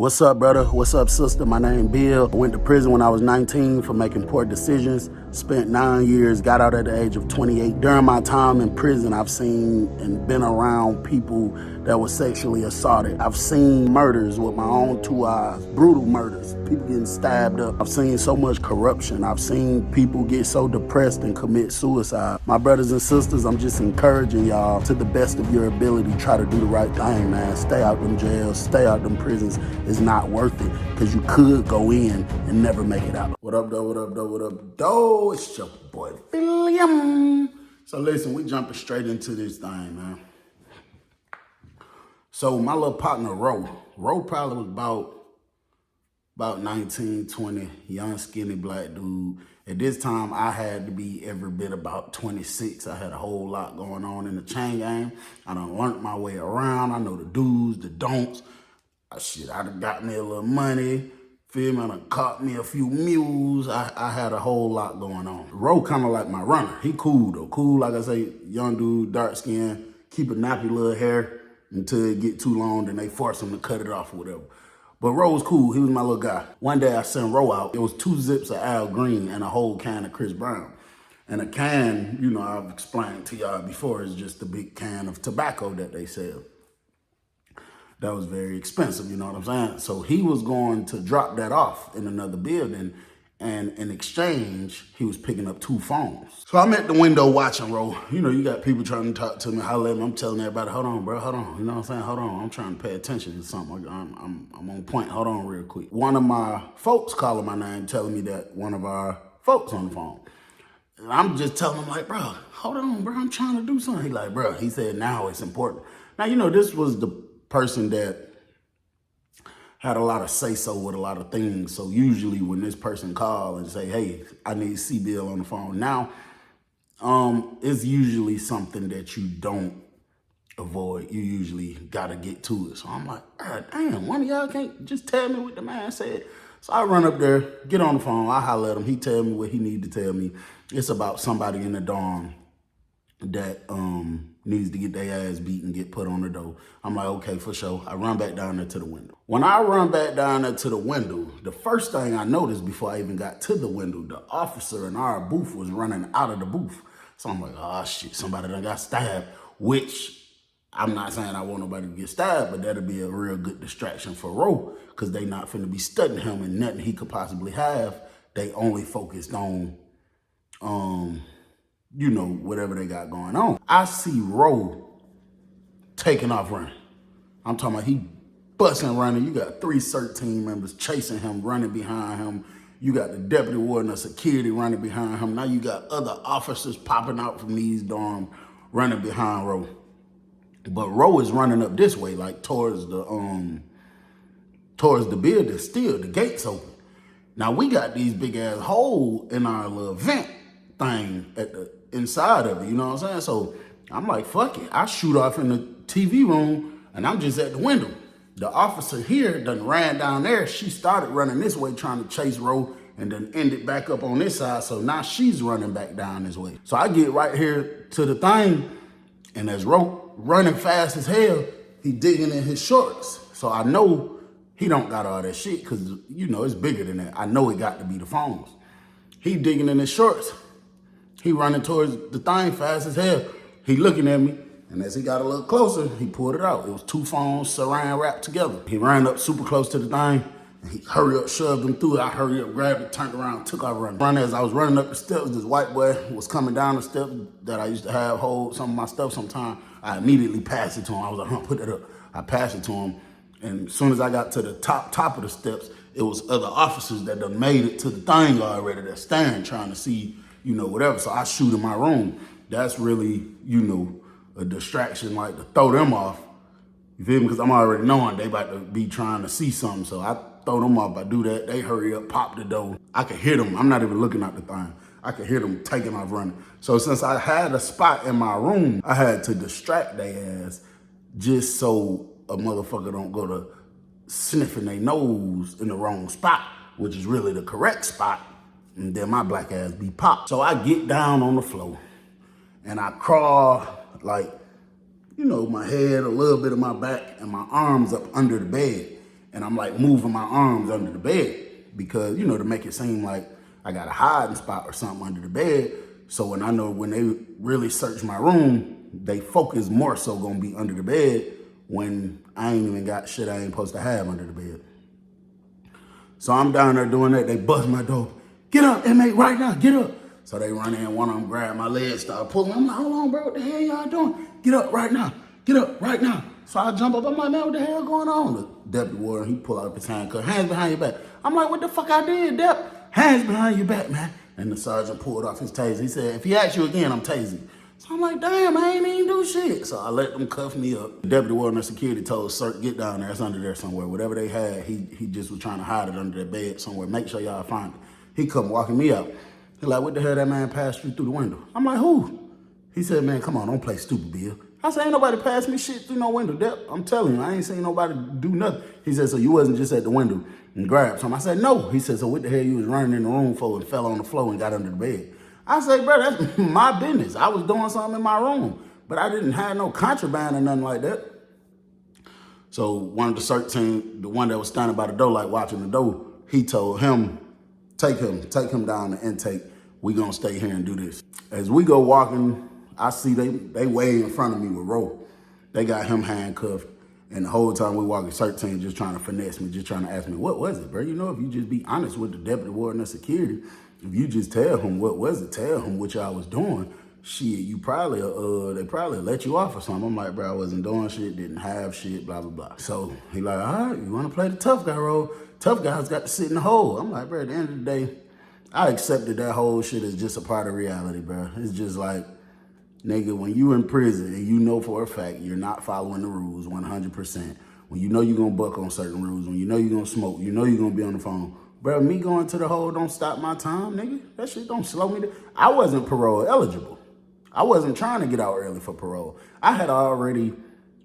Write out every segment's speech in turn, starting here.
What's up, brother? What's up, sister? My name Bill. I went to prison when I was 19 for making poor decisions. Spent 9 years, got out at the age of 28. During my time in prison, I've seen and been around people that were sexually assaulted. I've seen murders with my own 2 eyes, brutal murders, people getting stabbed up. I've seen so much corruption. I've seen people get so depressed and commit suicide. My brothers and sisters, I'm just encouraging y'all to the best of your ability, try to do the right thing, man. Stay out them jails, stay out them prisons. It's not worth it, because you could go in and never make it out. What up, though? What up, though? What up, though? It's your boy, William. So listen, we jumping straight into this thing, man. So my little partner, Ro probably was about 19, 20, young, skinny black dude. At this time, I had to be every bit about 26. I had a whole lot going on in the chain game. I done learned my way around. I know the do's, the don'ts. Shit, I done got me a little money. Feel me? I done caught me a few mules. I had a whole lot going on. Ro kind of like my runner. He cool though. Cool, like I say, young dude, dark skin, keep a nappy little hair until it get too long, then they force him to cut it off or whatever. But Ro was cool. He was my little guy. One day I sent Ro out. It was 2 zips of Al Green and a whole can of Chris Brown. And a can, you know, I've explained to y'all before, is just a big can of tobacco that they sell. That was very expensive, you know what I'm saying? So he was going to drop that off in another building, and in exchange, he was picking up 2 phones. So I'm at the window watching Ro. You know, you got people trying to talk to me, holler at me. I'm telling everybody, hold on, bro, hold on. You know what I'm saying? Hold on, I'm trying to pay attention to something. I'm on point, hold on real quick. One of my folks calling my name, telling me that one of our folks on the phone. And I'm just telling him like, bro, hold on, bro, I'm trying to do something. He like, bro, he said, now it's important. Now, you know, this was the person that had a lot of say-so with a lot of things. So usually when this person call and say, hey, I need C-Bill on the phone now, it's usually something that you don't avoid. You usually gotta get to it. So I'm like, God damn, one of y'all can't just tell me what the man said. So I run up there, get on the phone, I holler at him. He tell me what he need to tell me. It's about somebody in the dorm that needs to get their ass beat and get put on the door. I'm like, okay, for sure. I run back down there to the window. When I run back down there to the window, the first thing I noticed before I even got to the window, the officer in our booth was running out of the booth. So I'm like, oh shit, somebody done got stabbed, which I'm not saying I want nobody to get stabbed, but that'll be a real good distraction for Ro, because they not finna be studying him and nothing he could possibly have. They only focused on, you know, whatever they got going on. I see Ro taking off running. I'm talking about he busting running. You got 3 CERT team members chasing him, running behind him. You got the deputy warden of security running behind him. Now you got other officers popping out from these dorms running behind Ro. But Ro is running up this way, like towards the building still, the gate's open. Now we got these big ass holes in our little vent thing at the inside of it, you know what I'm saying? So I'm like, fuck it. I shoot off in the TV room and I'm just at the window. The officer here done ran down there. She started running this way trying to chase Ro and then ended back up on this side. So now she's running back down this way. So I get right here to the thing, and as Ro running fast as hell, he digging in his shorts. So I know he don't got all that shit, because, you know, it's bigger than that. I know it got to be the phones. He digging in his shorts. He running towards the thing fast as hell. He looking at me, and as he got a little closer, he pulled it out. It was 2 phones saran wrapped together. He ran up super close to the thing, and he hurried up, shoved them through it. I hurried up, grabbed it, turned around, took off running. As I was running up the steps, this white boy was coming down the steps that I used to have hold some of my stuff sometime. I immediately passed it to him. I was like, huh, put that up. I passed it to him, and as soon as I got to the top of the steps, it was other officers that done made it to the thing already. They're staring, trying to see, you know, whatever. So I shoot in my room. That's really, you know, a distraction, like to throw them off. You feel me? Because I'm already knowing they about to be trying to see something. So I throw them off. I do that. They hurry up, pop the door. I can hear them. I'm not even looking at the thing. I could hear them taking off running. So since I had a spot in my room, I had to distract their ass just so a motherfucker don't go to sniffing their nose in the wrong spot, which is really the correct spot, and then my black ass be popped. So I get down on the floor and I crawl, like, you know, my head, a little bit of my back, and my arms up under the bed. and I'm like moving my arms under the bed because, you know, to make it seem like I got a hiding spot or something under the bed. So when I know when they really search my room, they focus more so gonna be under the bed when I ain't even got shit I ain't supposed to have under the bed. So I'm down there doing that. They bust my door. Get up, inmate, right now, get up. So they run in, one of them grab my leg, start pulling. I'm like, hold on, bro, what the hell y'all doing? Get up right now, get up right now. So I jump up, I'm like, man, what the hell going on? The deputy warden, he pull out his handcuff, hands behind your back. I'm like, what the fuck I did, Dep? Hands behind your back, man. And the sergeant pulled off his taser. He said, if he asks you again, I'm tasing. So I'm like, damn, I ain't even do shit. So I let them cuff me up. The deputy warden of security told Sir, get down there, it's under there somewhere. Whatever they had, he just was trying to hide it under their bed somewhere. Make sure y'all find it. He come walking me out. He like, what the hell that man passed you through the window? I'm like, who? He said, man, come on, don't play stupid, Bill. I said, ain't nobody passed me shit through no window, Dep. I'm telling you, I ain't seen nobody do nothing. He said, so you wasn't just at the window and grabbed something? I said, no. He said, so what the hell you was running in the room for and fell on the floor and got under the bed? I said, bro, that's my business. I was doing something in my room, but I didn't have no contraband or nothing like that. So one of the search team, the one that was standing by the door, like watching the door, he told him, take him down the intake. We gonna stay here and do this. As we go walking, I see they way in front of me with Ro. They got him handcuffed. And the whole time we walking, search team just trying to finesse me, just trying to ask me, what was it, bro? You know, if you just be honest with the deputy warden of security, if you just tell him what was it, tell him what y'all was doing, shit, you probably, they probably let you off or something. I'm like, bro, I wasn't doing shit, didn't have shit, blah, blah, blah. So he like, all right, you wanna play the tough guy role? Tough guys got to sit in the hole. I'm like, bro, at the end of the day, I accepted that whole shit as just a part of reality, bro. It's just like, nigga, when you in prison and you know for a fact you're not following the rules 100%, when you know you're gonna buck on certain rules, when you know you're gonna smoke, you know you're gonna be on the phone, bro, me going to the hole don't stop my time, nigga. That shit don't slow me down. I wasn't parole eligible. I wasn't trying to get out early for parole. I had already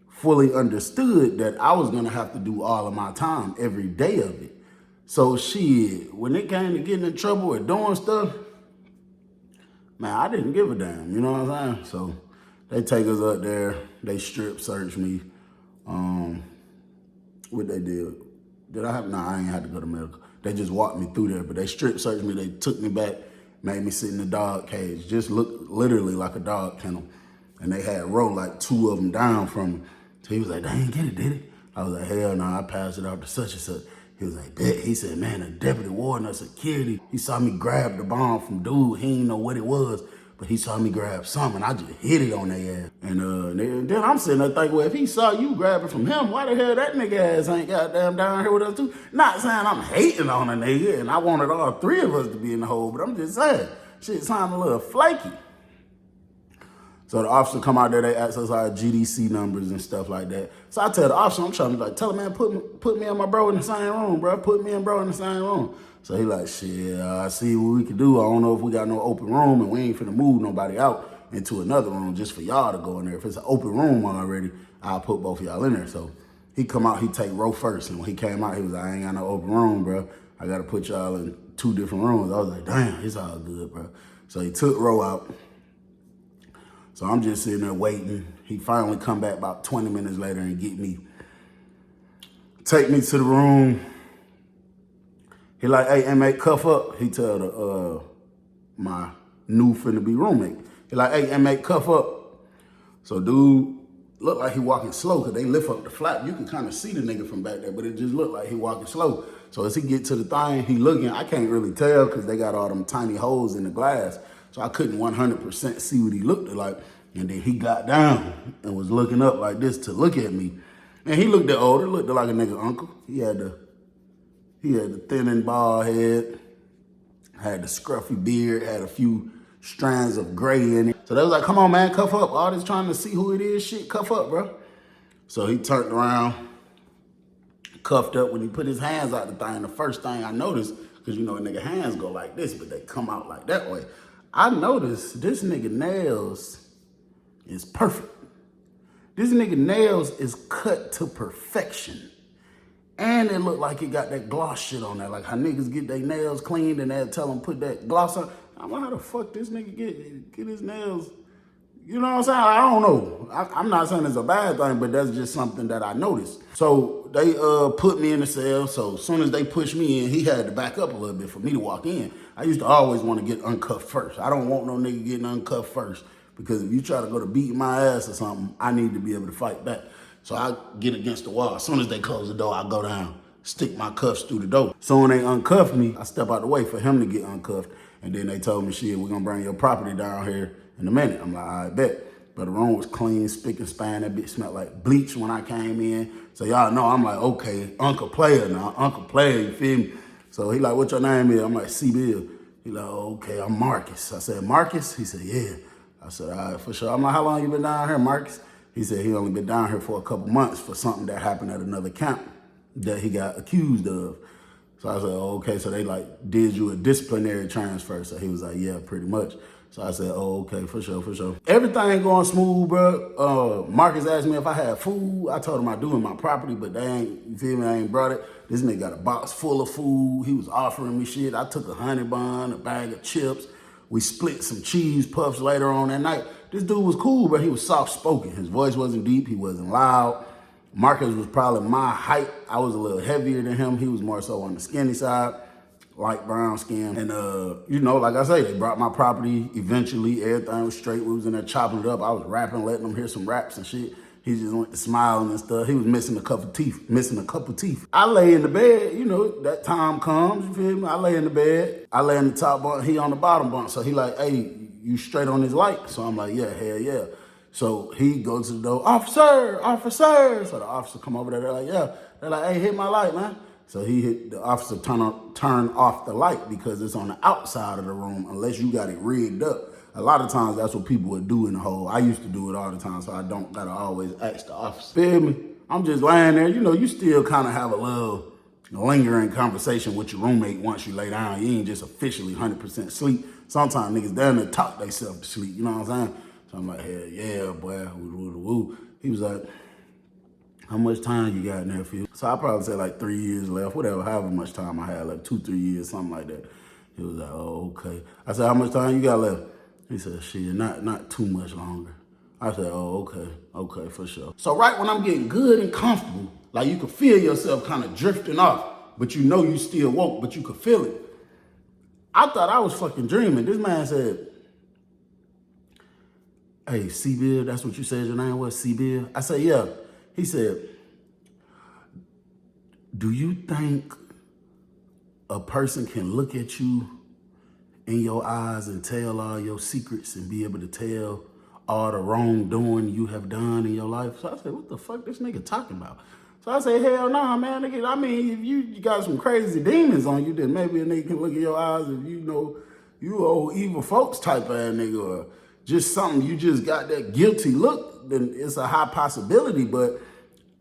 fully understood that I was gonna have to do all of my time every day of it. So shit, when it came to getting in trouble or doing stuff, man, I didn't give a damn, you know what I'm saying? So they take us up there, they strip search me. What they did I have, nah, I ain't had to go to medical. They just walked me through there, but they strip searched me, they took me back, made me sit in the dog cage, just looked literally like a dog kennel. And they had Ro like 2 of them down from me. So he was like, they ain't get it, did it? I was like, hell no, I passed it off to such and such. He was like, bet. He said, man, the deputy warden of security, he saw me grab the bomb from dude. He didn't know what it was, but he saw me grab something. I just hit it on their ass. And then I'm sitting there thinking, well, if he saw you grab it from him, why the hell that nigga ass ain't goddamn down here with us too? Not saying I'm hating on a nigga and I wanted all 3 of us to be in the hole, but I'm just saying, shit sound a little flaky. So the officer come out there, they ask us our GDC numbers and stuff like that. So I tell the officer, I'm trying to like, tell him, man, put me and my bro in the same room, bro. Put me and bro in the same room. So he like, shit, I see what we can do. I don't know if we got no open room and we ain't finna move nobody out into another room just for y'all to go in there. If it's an open room already, I'll put both of y'all in there. So he come out, he take Ro first. And when he came out, he was like, I ain't got no open room, bro. I gotta put y'all in 2 different rooms. I was like, damn, it's all good, bro. So he took Ro out. So I'm just sitting there waiting. He finally come back about 20 minutes later and get me. Take me to the room. He like, hey, inmate, cuff up. He tell the my new finna be roommate. He like, hey, inmate, cuff up. So dude looked like he walking slow because they lift up the flap. You can kind of see the nigga from back there, but it just looked like he walking slow. So as he get to the thing, he looking, I can't really tell because they got all them tiny holes in the glass. So I couldn't 100% see what he looked like. And then he got down and was looking up like this to look at me. And he looked older, looked like a nigga uncle. He had the thin and bald head, had the scruffy beard, had a few strands of gray in it. So they was like, come on, man, cuff up. All this trying to see who it is, shit, cuff up, bro. So he turned around, cuffed up. When he put his hands out the thing, the first thing I noticed, because you know a nigga hands go like this, but they come out like that way. I noticed this nigga nails is perfect. This nigga nails is cut to perfection. And it looked like it got that gloss shit on there. Like how niggas get their nails cleaned and they'll tell them put that gloss on. I'm like, how the fuck this nigga get his nails? You know what I'm saying? I don't know. I'm not saying it's a bad thing, but that's just something that I noticed. So they put me in the cell. So as soon as they pushed me in, he had to back up a little bit for me to walk in. I used to always want to get uncuffed first. I don't want no nigga getting uncuffed first, because if you try to go to beating my ass or something, I need to be able to fight back. So I get against the wall. As soon as they close the door, I go down, stick my cuffs through the door. So when they uncuff me, I step out the way for him to get uncuffed. And then they told me, shit, we're gonna bring your property down here in a minute. I'm like, I bet. But the room was clean, spick and span. That bitch smelled like bleach when I came in. So y'all know, I'm like, okay, Uncle Player now, Uncle Player, you feel me? So he like, what your name is? I'm like, C-Bill. He like, oh, okay, I'm Marcus. I said, Marcus? He said, yeah. I said, all right, for sure. I'm like, how long you been down here, Marcus? He said he only been down here for a couple months for something that happened at another camp that he got accused of. So I said, oh, okay, so they like did you a disciplinary transfer? So he was like, yeah, pretty much. So I said, oh, okay, for sure, for sure. Everything going smooth, bro. Marcus asked me if I had food. I told him I do in my property, but they ain't, you feel me, I ain't brought it. This nigga got a box full of food. He was offering me shit. I took a honey bun, a bag of chips. We split some cheese puffs later on that night. This dude was cool, but he was soft-spoken. His voice wasn't deep. He wasn't loud. Marcus was probably my height. I was a little heavier than him. He was more so on the skinny side, light brown skin. And, you know, like I say, they brought my property eventually. Everything was straight. We was in there chopping it up. I was rapping, letting them hear some raps and shit. He just went to smiling and stuff. He was missing a couple teeth, I lay in the bed, you know, that time comes, you feel me? I lay in the bed. I lay in the top bunk, he on the bottom bunk. So he like, hey, you straight on his light? So I'm like, yeah, hell yeah. So he goes to the door, officer, officer. So the officer come over there, they're like, yeah. They're like, hey, hit my light, man. So the officer turn off the light because it's on the outside of the room unless you got it rigged up. A lot of times that's what people would do in the hole. I used to do it all the time, so I don't gotta always ask the officer. Feel me? I'm just laying there, you know, you still kind of have a little lingering conversation with your roommate once you lay down. You ain't just officially 100% sleep. Sometimes niggas down there talk themselves to sleep, you know what I'm saying? So I'm like, hell yeah, boy, woo. He was like, how much time you got in there, Phil? So I probably said like 3 years left, whatever, however much time I had left, 2-3 years, something like that. He was like, oh, okay. I said, how much time you got left? He said, shit, not too much longer. I said, oh, okay, for sure. So right when I'm getting good and comfortable, like you can feel yourself kind of drifting off, but you know you still woke, but you could feel it. I thought I was fucking dreaming. This man said, hey, C-Bill, that's what you said your name was, C-Bill? I said, yeah. He said, do you think a person can look at you in your eyes and tell all your secrets and be able to tell all the wrongdoing you have done in your life? So I said, what the fuck this nigga talking about? So I said, hell nah, man, nigga. I mean, if you got some crazy demons on you, then maybe a nigga can look in your eyes if you know you old evil folks type of nigga, or just something you just got that guilty look, then it's a high possibility, but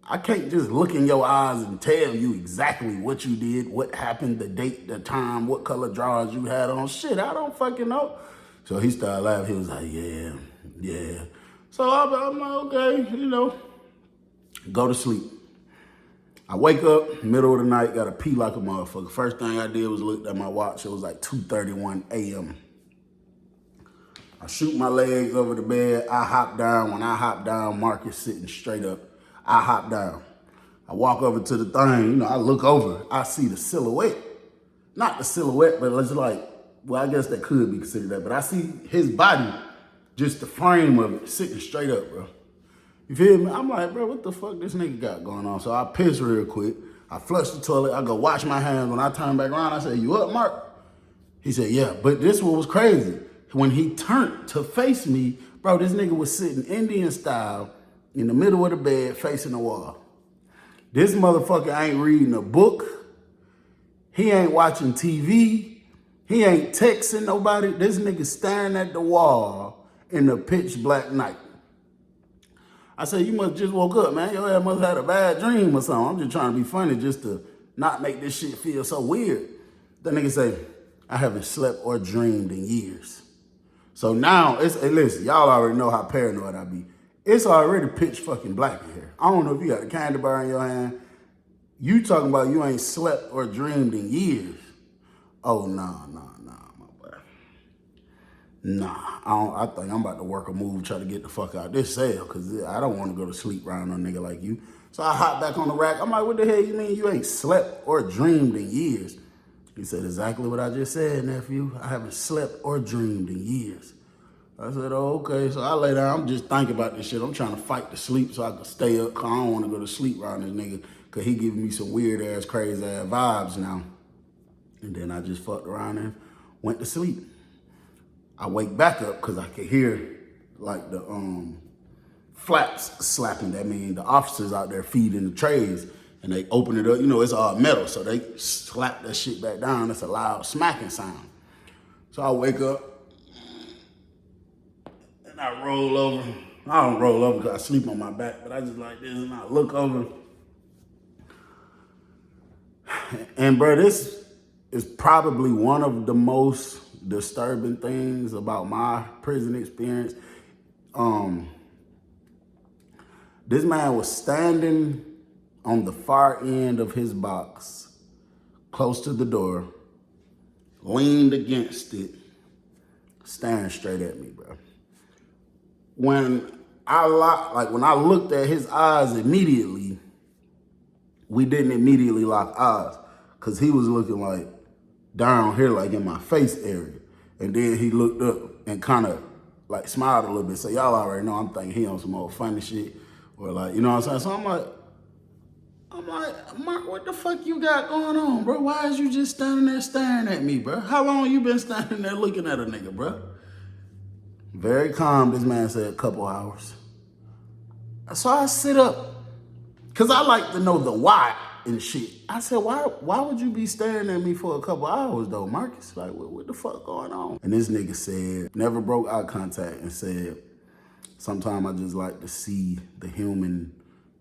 I can't just look in your eyes and tell you exactly what you did, what happened, the date, the time, what color drawers you had on. Shit, I don't fucking know. So he started laughing. He was like, yeah. So I'm like, okay, you know, go to sleep. I wake up, middle of the night, gotta pee like a motherfucker. First thing I did was look at my watch. It was like 2:31 a.m. I shoot my legs over the bed. I hop down. When I hop down, Marcus sitting straight up. I hop down. I walk over to the thing. You know, I look over. I see the silhouette. Not the silhouette, but it's like, well, I guess that could be considered that. But I see his body, just the frame of it, sitting straight up, bro. You feel me? I'm like, bro, what the fuck this nigga got going on? So I piss real quick. I flush the toilet. I go wash my hands. When I turn back around, I say, you up, Mark? He said, yeah. But this one was crazy. When he turned to face me, bro, this nigga was sitting Indian style in the middle of the bed facing the wall. This motherfucker ain't reading a book. He ain't watching TV. He ain't texting nobody. This nigga staring at the wall in the pitch black night. I said, you must just woke up, man. Your ass must have had a bad dream or something. I'm just trying to be funny just to not make this shit feel so weird. That nigga say, I haven't slept or dreamed in years. So now, hey, listen, y'all already know how paranoid I be. It's already pitch fucking black in here. I don't know if you got a candy bar in your hand. You talking about you ain't slept or dreamed in years. Oh, nah, my boy. Nah, I think I'm about to work a move, try to get the fuck out of this cell, because I don't want to go to sleep around a nigga like you. So I hop back on the rack. I'm like, what the hell you mean you ain't slept or dreamed in years? He said, exactly what I just said, nephew. I haven't slept or dreamed in years. I said, oh, okay. So I lay down. I'm just thinking about this shit. I'm trying to fight to sleep so I can stay up, because I don't want to go to sleep around this nigga, because he giving me some weird-ass, crazy-ass vibes now. And then I just fucked around and went to sleep. I wake back up because I could hear like the flaps slapping. That means the officers out there feeding the trays, and they open it up. You know, it's all metal, so they slap that shit back down. It's a loud smacking sound. So I wake up and I roll over. I don't roll over because I sleep on my back, but I just like this and I look over. And bro, this is probably one of the most disturbing things about my prison experience. This man was standing on the far end of his box, close to the door, leaned against it, staring straight at me, bro. When I looked at his eyes immediately, we didn't immediately lock eyes, because he was looking like down here, like in my face area. And then he looked up and kind of like smiled a little bit. So y'all already know I'm thinking he on some old funny shit, or like, you know what I'm saying? So I'm like, Mark, what the fuck you got going on, bro? Why is you just standing there staring at me, bro? How long you been standing there looking at a nigga, bro? Very calm, this man said, a couple hours. So I sit up, because I like to know the why and shit. I said, why would you be staring at me for a couple hours though, Marcus? Like, what the fuck going on? And this nigga said, never broke eye contact, and said, sometimes I just like to see the human,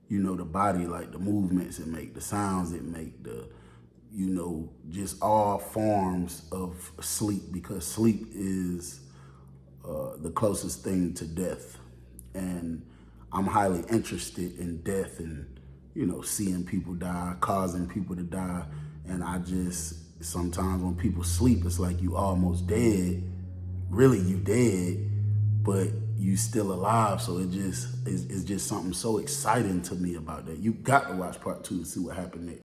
you know, the body, like the movements it make, the sounds it make, the, you know, just all forms of sleep, because sleep is the closest thing to death. And I'm highly interested in death and, you know, seeing people die, causing people to die. And I just, sometimes when people sleep, it's like you almost dead. Really, you dead, but you still alive. So it's just something so exciting to me about that. You got to watch part 2 to see what happened next.